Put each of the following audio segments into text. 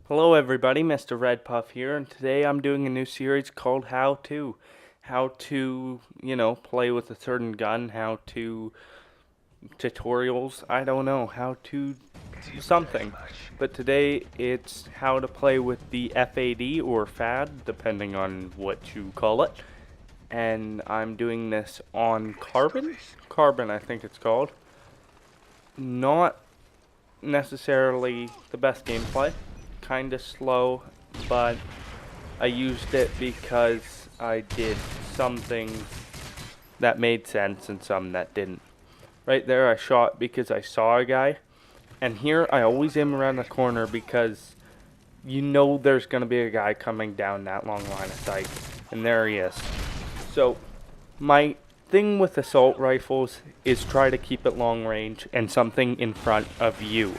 Hello everybody, Mr. Red Puff here, and today I'm doing a new series called How To. How to, play with a certain gun, how to tutorials, I don't know, how to something. But today it's how to play with the FAD or FAD, depending on what you call it. And I'm doing this on Carbon? Carbon, I think it's called. Not necessarily the best gameplay. Kinda slow, but I used it because I did some things that made sense and some that didn't. Right there I shot because I saw a guy, and here I always aim around the corner because you know there's gonna be a guy coming down that long line of sight, and there he is. So my thing with assault rifles is try to keep it long range and something in front of you.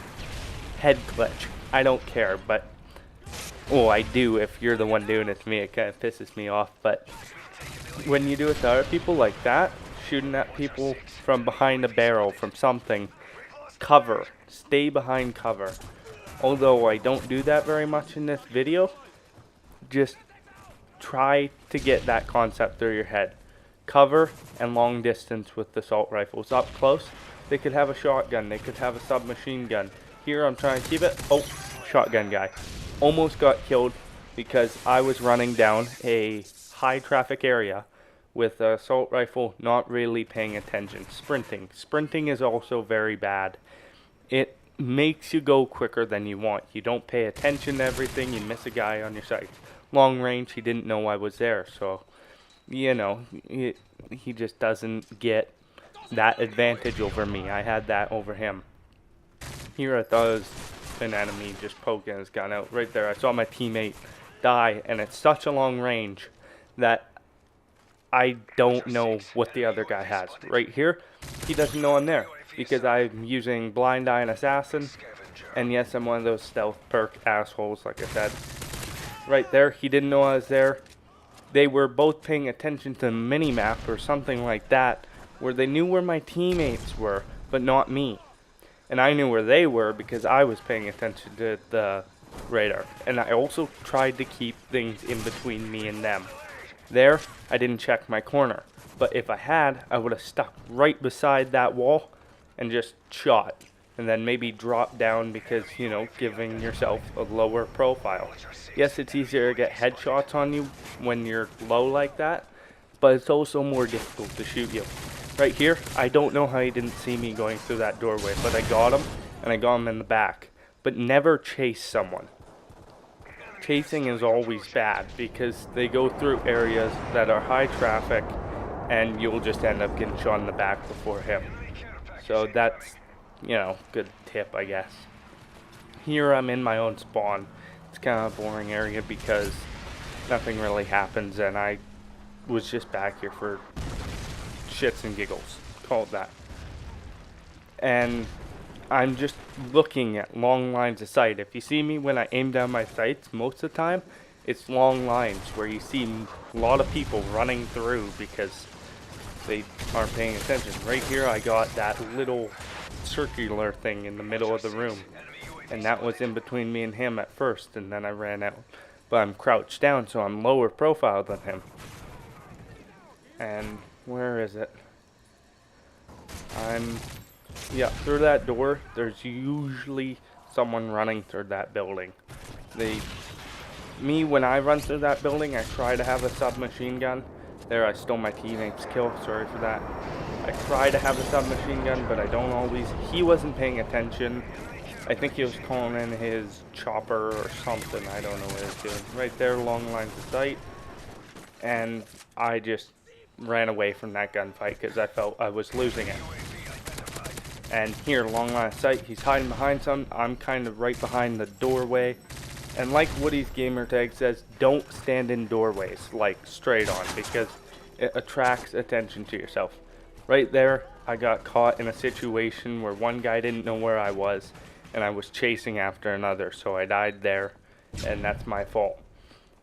Head glitch. I don't care, but I do if you're the one doing it to me. It kind of pisses me off, but when you do it to other people like that, shooting at people from behind a barrel, from something, cover. Stay behind cover. Although I don't do that very much in this video, just try to get that concept through your head. Cover and long distance with assault rifles. Up close, they could have a shotgun, they could have a submachine gun. Here I'm trying to keep it. Oh, shotgun guy. Almost got killed because I was running down a high traffic area with an assault rifle, not really paying attention. Sprinting. Sprinting is also very bad. It makes you go quicker than you want. You don't pay attention to everything. You miss a guy on your sight. Long range, he didn't know I was there. So, he just doesn't get that advantage over me. I had that over him. Here I thought it was an enemy just poking his gun out. Right there I saw my teammate die, and it's such a long range that I don't know what the other guy has. Right here, he doesn't know I'm there because I'm using Blind Eye and Assassin, and yes, I'm one of those stealth perk assholes like I said. Right there, he didn't know I was there. They were both paying attention to the mini-map or something like that, where they knew where my teammates were, but not me. And I knew where they were because I was paying attention to the radar. And I also tried to keep things in between me and them. There, I didn't check my corner. But if I had, I would have stuck right beside that wall and just shot. And then maybe drop down because, giving yourself a lower profile. Yes, it's easier to get headshots on you when you're low like that, but it's also more difficult to shoot you. Right here, I don't know how he didn't see me going through that doorway, but I got him, and I got him in the back. But never chase someone. Chasing is always bad, because they go through areas that are high traffic, and you'll just end up getting shot in the back before him. So that's, good tip, I guess. Here I'm in my own spawn. It's kind of a boring area because nothing really happens, and I was just back here for shits and giggles, call it that. And I'm just looking at long lines of sight. If you see me when I aim down my sights, most of the time it's long lines where you see a lot of people running through because they aren't paying attention. Right here I got that little circular thing in the middle of the room, and that was in between me and him at first, and then I ran out. But I'm crouched down, so I'm lower profile than him. And where is it? Through that door, there's usually someone running through that building. When I run through that building, I try to have a submachine gun. There, I stole my teammate's kill, sorry for that. I try to have a submachine gun, but I don't always. He wasn't paying attention. I think he was calling in his chopper or something, I don't know what he was doing. Right there, long lines of sight. And I just ran away from that gunfight because I felt I was losing it. And here, long line of sight, he's hiding behind some. I'm kind of right behind the doorway. And like Woody's gamer tag says, don't stand in doorways, like straight on, because it attracts attention to yourself. Right there, I got caught in a situation where one guy didn't know where I was, and I was chasing after another, so I died there, and that's my fault.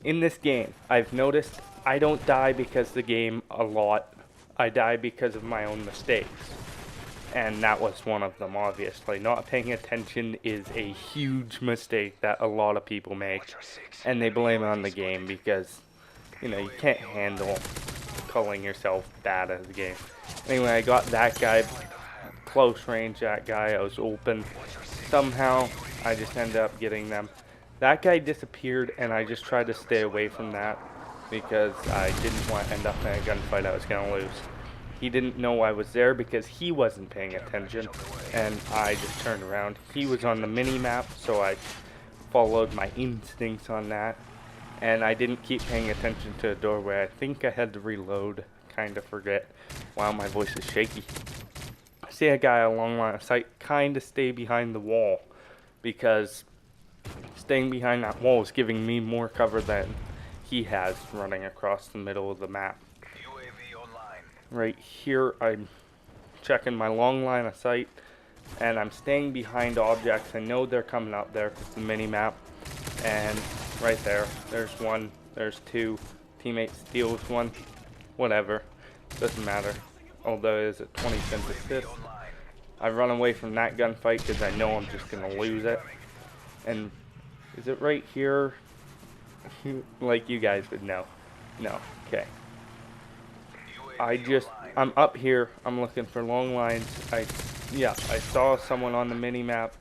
In this game, I've noticed I don't die because the game a lot. I die because of my own mistakes. and that was one of them, obviously. Not paying attention is a huge mistake that a lot of people make, and they blame it on the game because, you know, you can't handle calling yourself bad at the game. Anyway, I got that guy, close range, that guy, I was open. Somehow, I just ended up getting them. That guy disappeared, and I just tried to stay away from that because I didn't want to end up in a gunfight I was going to lose. He didn't know I was there because he wasn't paying attention, and I just turned around. He was on the mini-map, so I followed my instincts on that, and I didn't keep paying attention to the doorway. I think I had to reload, kind of forget. Wow, my voice is shaky. I see a guy along line of sight, kind of stay behind the wall, because staying behind that wall is giving me more cover than he has running across the middle of the map. Right here, I'm checking my long line of sight, and I'm staying behind objects. I know they're coming up there because the mini-map, and right there, there's one, there's two, teammate steals one, whatever, doesn't matter, although it is a 20-cent assist. I run away from that gunfight because I know I'm just going to lose it, and is it right here? Like you guys would know. No, okay. I'm up here, I'm looking for long lines. I saw someone on the mini-map,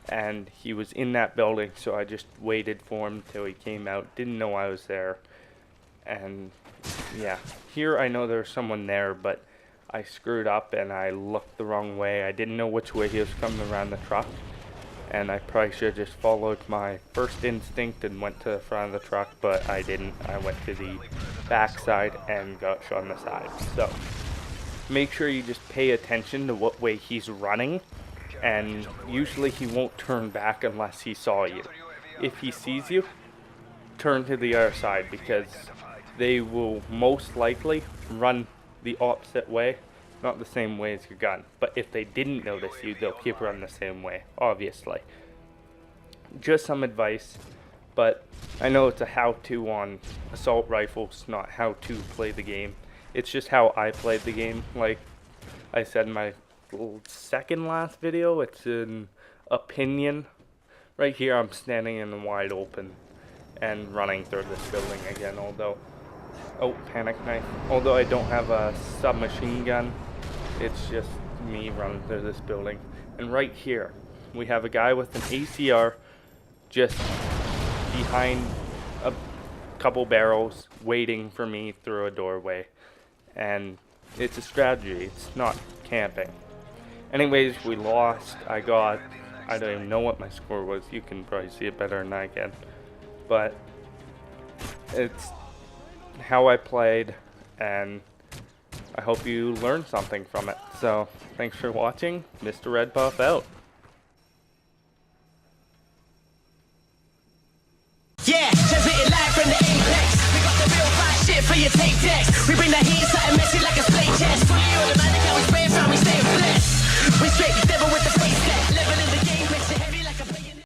and he was in that building, so I just waited for him till he came out. Didn't know I was there, and yeah. Here I know there's someone there, but I screwed up and I looked the wrong way. I didn't know which way he was coming around the truck, and I probably should have just followed my first instinct and went to the front of the truck, but I didn't. I went to the backside and got shot on the side. So make sure you just pay attention to what way he's running, and usually he won't turn back unless he saw you. If he sees you, turn to the other side, because they will most likely run the opposite way, not the same way as your gun. But if they didn't notice you, they'll keep running the same way, obviously. Just some advice, but I know it's a how-to on assault rifles, not how to play the game. It's just how I played the game. Like I said in my second last video, it's an opinion. Right here I'm standing in the wide open and running through this building again, although, oh, panic knife. Although I don't have a submachine gun, it's just me running through this building. And right here, we have a guy with an ACR just behind a couple barrels waiting for me through a doorway. And it's a strategy, it's not camping. Anyways, we lost. I don't even know what my score was. You can probably see it better than I can. But it's how I played, and I hope you learned something from it. So, thanks for watching. Mr. Red Puff out. Yeah, transmitting live from the apex. We got the real fire shit for your tape decks. We bring the heat, something messy like a